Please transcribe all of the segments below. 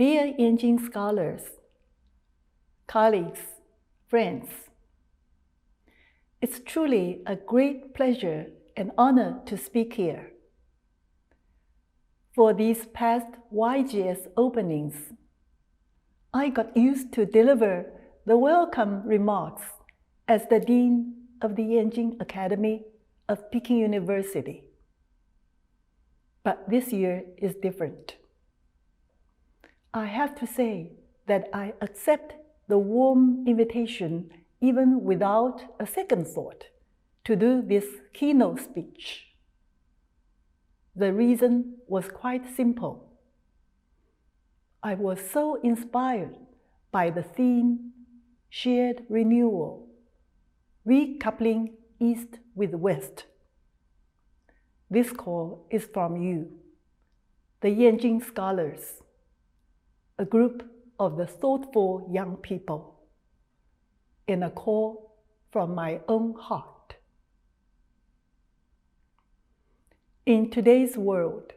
Dear Yenching scholars, colleagues, friends, it's truly a great pleasure and honor to speak here. For these past YGS openings, I got used to deliver the welcome remarks as the Dean of the Yenching Academy of Peking University. But this year is different. I have to say that I accept the warm invitation even without a second thought to do this keynote speech. The reason was quite simple. I was so inspired by the theme, shared renewal, recoupling East with West. This call is from you, the Yenching scholars, a group of the thoughtful young people, and a call from my own heart. In today's world,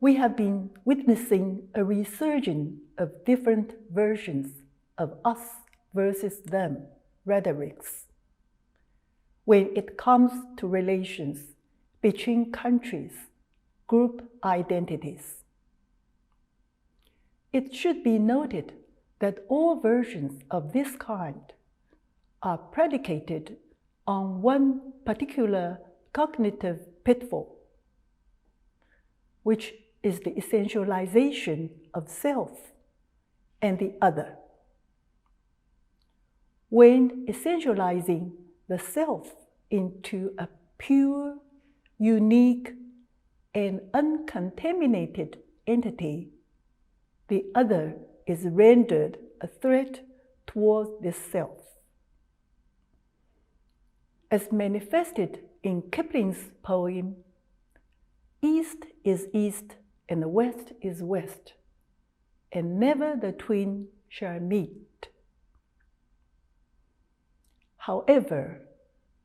we have been witnessing a resurgence of different versions of us versus them rhetorics when it comes to relations between countries, group identities. It should be noted that all versions of this kind are predicated on one particular cognitive pitfall, which is the essentialization of self and the other. When essentializing the self into a pure, unique, and uncontaminated entity, the other is rendered a threat towards this self. As manifested in Kipling's poem, East is East and West is West, and never the twain shall meet. However,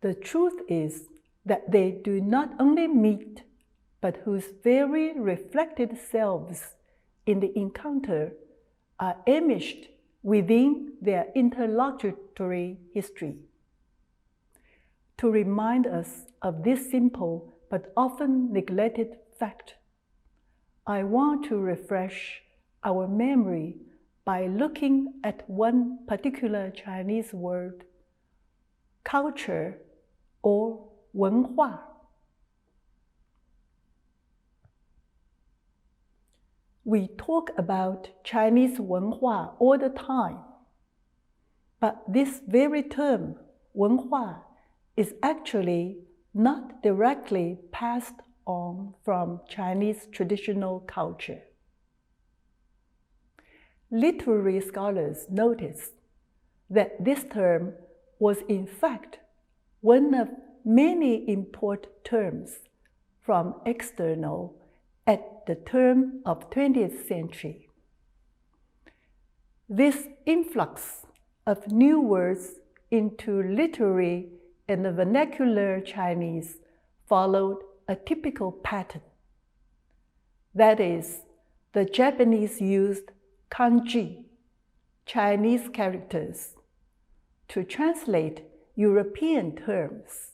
the truth is that they do not only meet, but whose very reflected selves in the encounter are enmeshed within their interlocutory history. To remind us of this simple but often neglected fact, I want to refresh our memory by looking at one particular Chinese word, culture or 文化. We talk about Chinese 文化 all the time, but this very term, 文化, is actually not directly passed on from Chinese traditional culture. Literary scholars notice that this term was in fact one of many import terms from external at the turn of 20th century. This influx of new words into literary and vernacular Chinese followed a typical pattern. That is, the Japanese used kanji, Chinese characters, to translate European terms,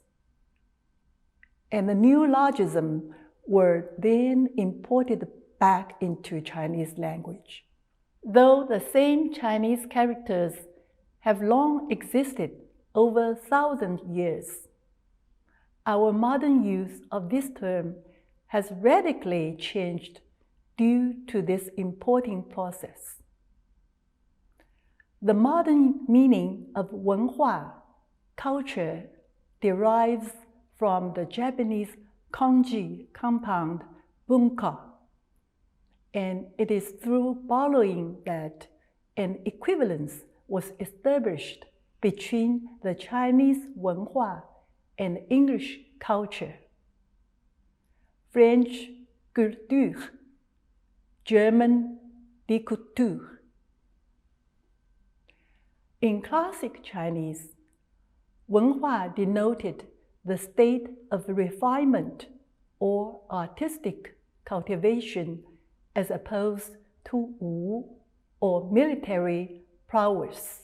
and the neologisms were then imported back into Chinese language. Though the same Chinese characters have long existed over 1,000 years, our modern use of this term has radically changed due to this importing process. The modern meaning of 文化, culture, derives from the Japanese kanji compound 文化, and it is through borrowing that an equivalence was established between the Chinese 文化 and English culture, French culture, German die Kultur. In classic Chinese, 文化 denoted the state of refinement or artistic cultivation as opposed to wu, or military prowess,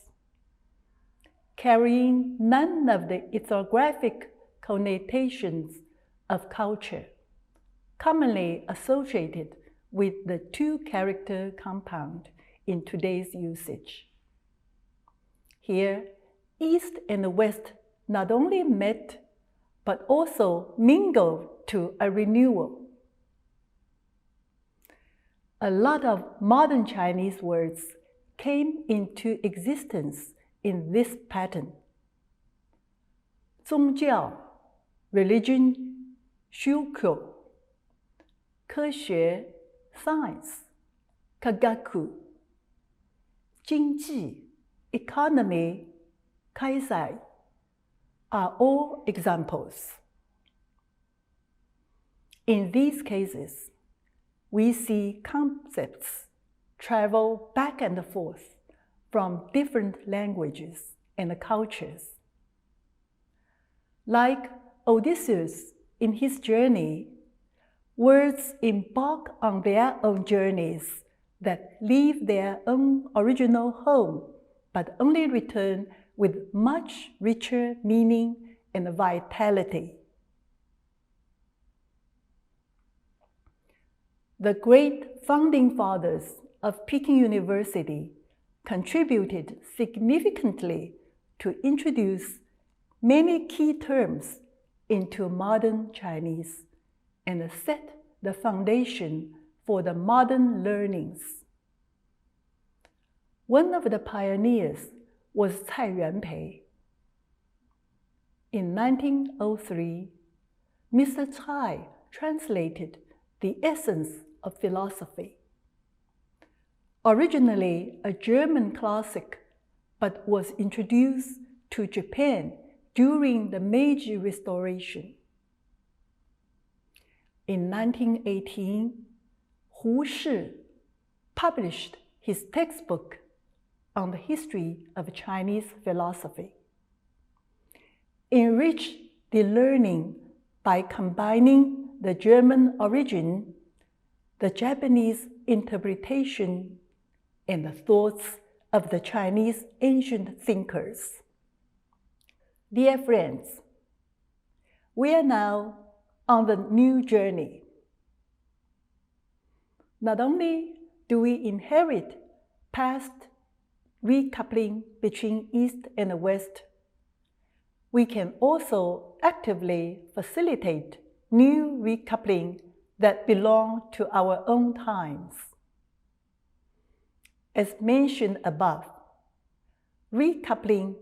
carrying none of the ethnographic connotations of culture commonly associated with the two-character compound in today's usage. Here, East and West not only met, but also mingled to a renewal. A lot of modern Chinese words came into existence in this pattern. 宗教 religion, 宗教 科学 science, 科学 经济 economy, 开采 are all examples. In these cases, we see concepts travel back and forth from different languages and cultures. Like Odysseus in his journey, words embark on their own journeys that leave their own original home, but only return with much richer meaning and vitality. The great founding fathers of Peking University contributed significantly to introduce many key terms into modern Chinese and set the foundation for the modern learnings. One of the pioneers was Cai Yuanpei. In 1903, Mr. Cai translated The Essence of Philosophy, originally a German classic, but was introduced to Japan during the Meiji Restoration. In 1918, Hu Shi published his textbook on the history of Chinese philosophy, enriched the learning by combining the German origin, the Japanese interpretation, and the thoughts of the Chinese ancient thinkers. Dear friends, we are now on the new journey. Not only do we inherit past recoupling between East and West, we can also actively facilitate new recoupling that belong to our own times. As mentioned above, recoupling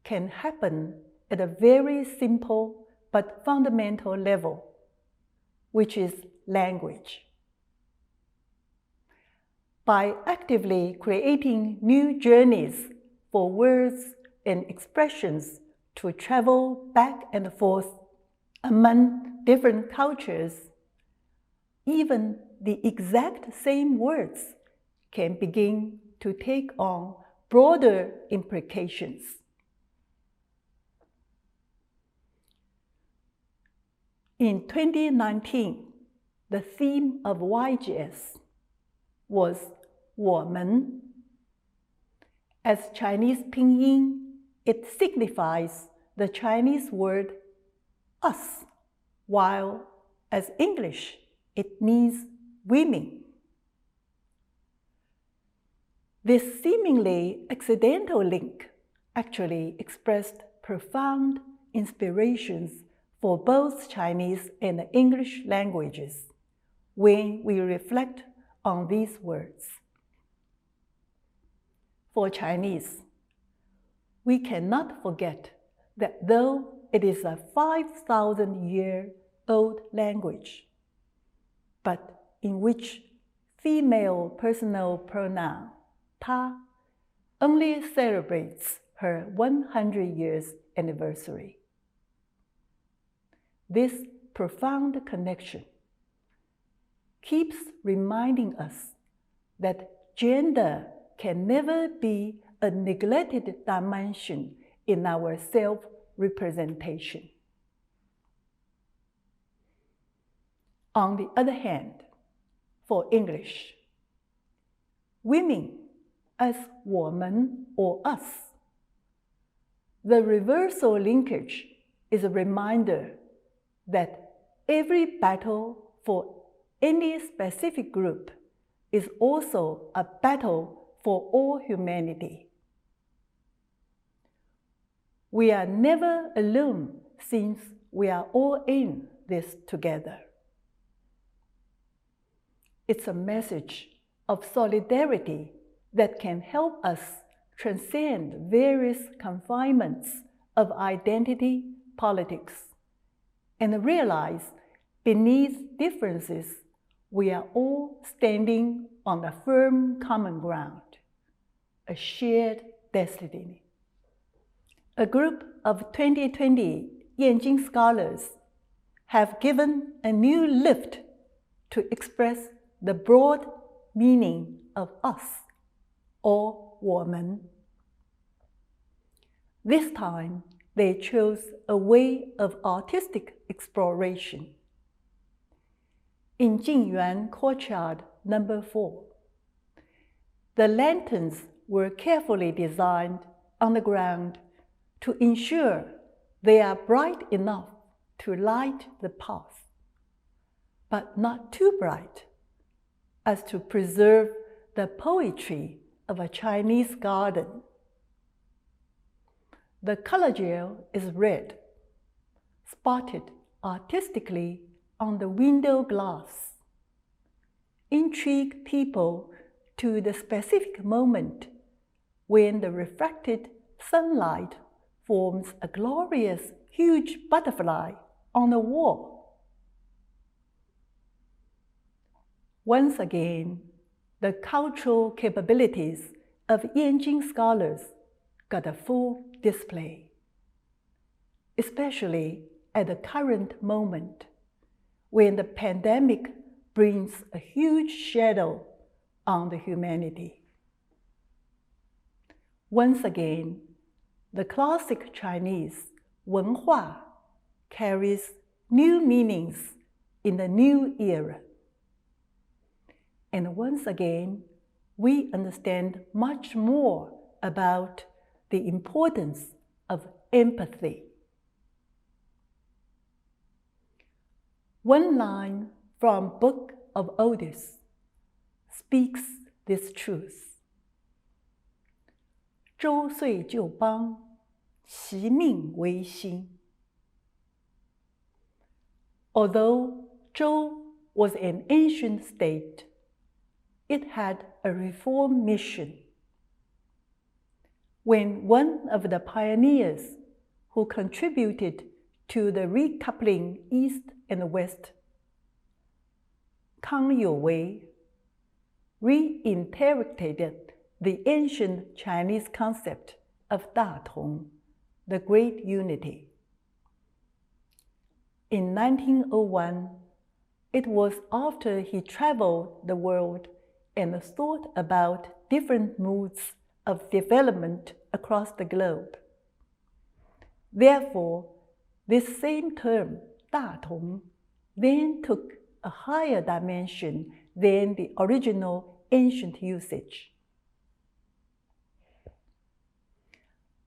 can happen at a very simple but fundamental level, which is language. By actively creating new journeys for words and expressions to travel back and forth among different cultures, even the exact same words can begin to take on broader implications. In 2019, the theme of YGS was 我们. As Chinese pinyin, it signifies the Chinese word us, while as English, it means women. This seemingly accidental link actually expressed profound inspirations for both Chinese and English languages when we reflect on these words. For Chinese, we cannot forget that though it is a 5,000-year-old language, but in which female personal pronoun 她 only celebrates her 100 years anniversary. This profound connection keeps reminding us that gender can never be a neglected dimension in our self-representation. On the other hand, for English, women as 我们 or us. The reversal linkage is a reminder that every battle for any specific group is also a battle for all humanity. We are never alone since we are all in this together. It's a message of solidarity that can help us transcend various confinements of identity politics and realize beneath differences we are all standing on a firm common ground, a shared destiny. A group of 2020 Yenching scholars have given a new lift to express the broad meaning of us, or 我们. This time, they chose a way of artistic exploration. In Yuan courtyard number 4, the lanterns were carefully designed on the ground to ensure they are bright enough to light the path, but not too bright as to preserve the poetry of a Chinese garden. The color gel is red, spotted artistically on the window glass. Intrigue people to the specific moment when the refracted sunlight forms a glorious, huge butterfly on the wall. Once again, the cultural capabilities of Yenching scholars got a full display, especially at the current moment when the pandemic brings a huge shadow on the humanity. Once again, the classic Chinese 文化 carries new meanings in the new era. And once again, we understand much more about the importance of empathy. One line from Book of Odes speaks this truth. 周岁旧邦，其命维新. Although Zhou was an ancient state, it had a reform mission. When one of the pioneers who contributed to the recoupling East and West, Kang Youwei, reinterpreted the ancient Chinese concept of 大同, the Great Unity. In 1901, it was after he traveled the world and thought about different modes of development across the globe. Therefore, this same term, 大同, then took a higher dimension than the original ancient usage.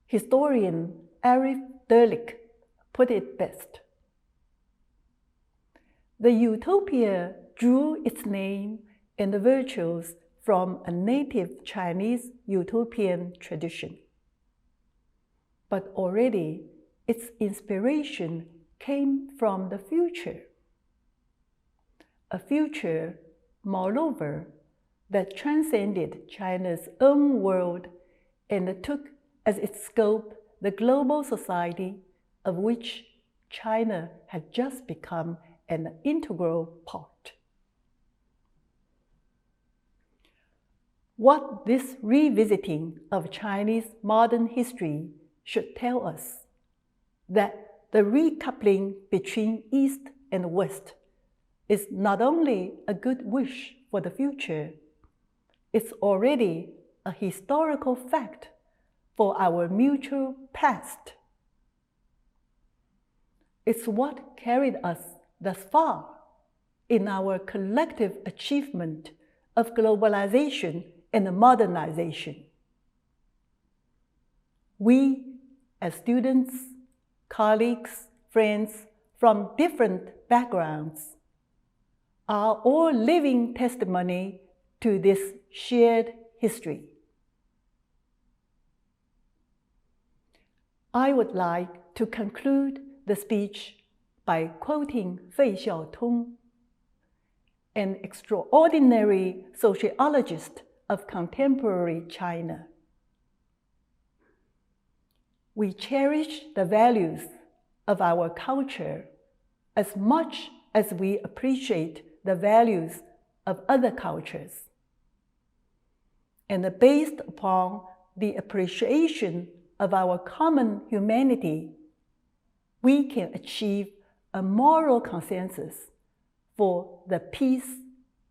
Historian Arif Derlich put it best. The utopia drew its name and the virtues from a native Chinese utopian tradition. But already its inspiration came from the future. A future, moreover, that transcended China's own world and took as its scope the global society of which China had just become an integral part. What this revisiting of Chinese modern history should tell us, that the recoupling between East and West is not only a good wish for the future, it's already a historical fact for our mutual past. It's what carried us thus far in our collective achievement of globalization and modernization. We, as students, colleagues, friends from different backgrounds, are all living testimony to this shared history. I would like to conclude the speech by quoting Fei Xiaotong, an extraordinary sociologist of contemporary China. We cherish the values of our culture as much as we appreciate the values of other cultures. And based upon the appreciation of our common humanity, we can achieve a moral consensus for the peace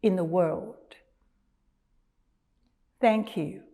in the world. Thank you.